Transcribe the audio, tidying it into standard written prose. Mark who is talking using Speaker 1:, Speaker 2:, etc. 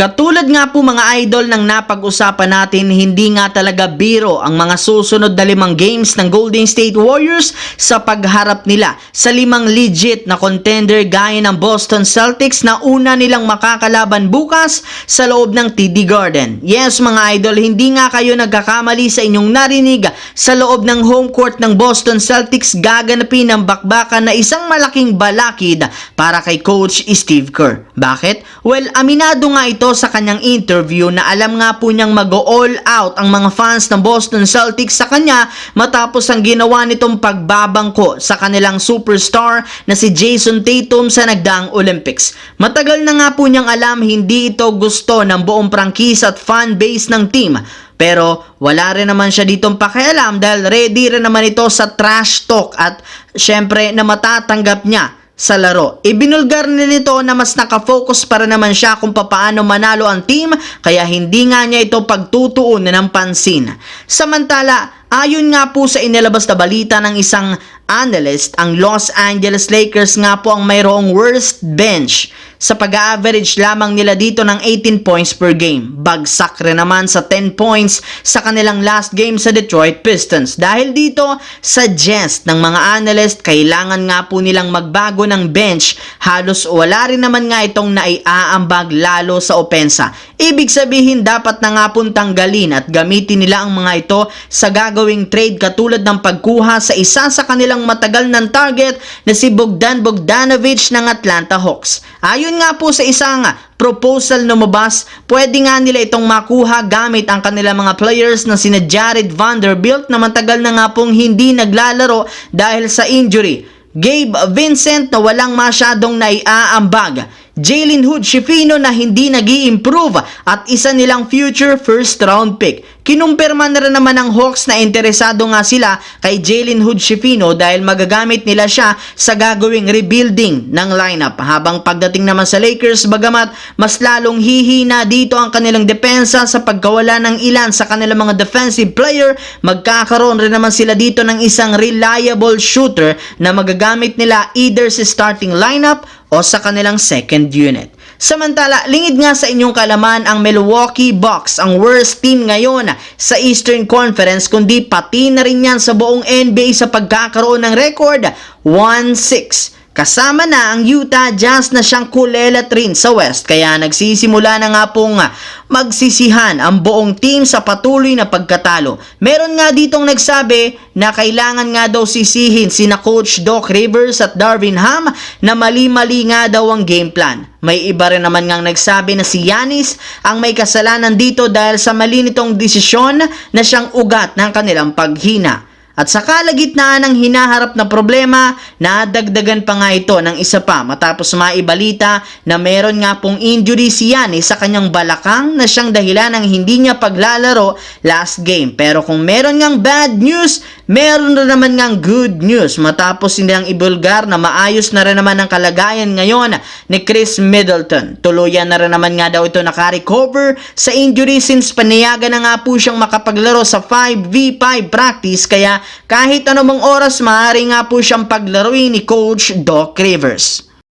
Speaker 1: Katulad nga po mga idol ng napag-usapan natin, hindi nga talaga biro ang mga susunod na 5 games ng Golden State Warriors sa pagharap nila sa 5 legit na contender gaya ng Boston Celtics na una nilang makakalaban bukas sa loob ng TD Garden. Yes mga idol, hindi nga kayo nagkakamali sa inyong narinig. Sa loob ng home court ng Boston Celtics, gaganapin ang bakbakan na isang malaking balakid para kay Coach Steve Kerr. Bakit? Well, aminado nga ito sa kanyang interview na alam nga po niyang mag-all out ang mga fans ng Boston Celtics sa kanya matapos ang ginawa nitong pagbabangko sa kanilang superstar na si Jason Tatum sa nagdaang Olympics. Matagal na nga po niyang alam hindi ito gusto ng buong prangkisa at fan base ng team. Pero wala rin naman siya ditong pakialam dahil ready rin naman ito sa trash talk at syempre na matatanggap niya sa laro. Ibinulgar nito na mas nakafocus para naman siya kung papaano manalo ang team kaya hindi nga niya ito pagtutuunan ng pansin. Samantala, ayon nga po sa inilabas na balita ng isang analyst, ang Los Angeles Lakers nga po ang mayroong worst bench sa pag-average lamang nila dito ng 18 points per game. Bagsak rin naman sa 10 points sa kanilang last game sa Detroit Pistons. Dahil dito, suggest ng mga analyst, kailangan nga po nilang magbago ng bench. Halos wala rin naman nga itong naiaambag lalo sa opensa. Ibig sabihin, dapat na nga pong tanggalin at gamitin nila ang mga ito sa gagawing trade katulad ng pagkuha sa isa sa kanilang matagal ng target na si Bogdan Bogdanovic ng Atlanta Hawks. Ayon nga po sa isang proposal na lumabas, pwede nga nila itong makuha gamit ang kanilang mga players na sina Jared Vanderbilt na matagal na nga pong hindi naglalaro dahil sa injury, Gabe Vincent na walang masyadong naiaambag, Jalen Hood-Schifino na hindi nag-i-improve at isa nilang future first round pick. Kinumpirma na rin naman ng Hawks na interesado nga sila kay Jalen Hood-Schifino dahil magagamit nila siya sa gagawing rebuilding ng lineup. Habang pagdating naman sa Lakers, bagamat mas lalong hihina dito ang kanilang depensa sa pagkawala ng ilan sa kanilang mga defensive player, magkakaroon rin naman sila dito ng isang reliable shooter na magagamit nila either sa starting lineup o sa kanilang second unit. Samantala, lingid nga sa inyong kalaman ang Milwaukee Bucks, ang worst team ngayon sa Eastern Conference, kundi pati na rin yan sa buong NBA sa pagkakaroon ng record 1-6. Kasama na ang Utah Jazz na siyang kulelat rin sa West, kaya nagsisimula na nga pong magsisihan ang buong team sa patuloy na pagkatalo. Meron nga ditong nagsabi na kailangan nga daw sisihin sina Coach Doc Rivers at Darvin Ham na mali-mali nga daw ang game plan. May iba rin naman ngang nagsabi na si Giannis ang may kasalanan dito dahil sa mali nitong desisyon na siyang ugat ng kanilang paghina. At sa kalagitnaan ng hinaharap na problema, nadagdagan pa nga ito ng isa pa matapos maibalita na meron nga pong injury si Giannis sa kanyang balakang na siyang dahilan ng hindi niya paglalaro last game. Pero kung meron ngang bad news, meron na naman ngang good news matapos nilang ibulgar na maayos na rin naman ang kalagayan ngayon ni Chris Middleton. Tuluyan na rin naman nga daw ito naka-recover sa injury since panayagan na nga po siyang makapaglaro sa 5v5 practice kaya kahit anumang oras maaari nga po siyang paglaruin ni Coach Doc Rivers.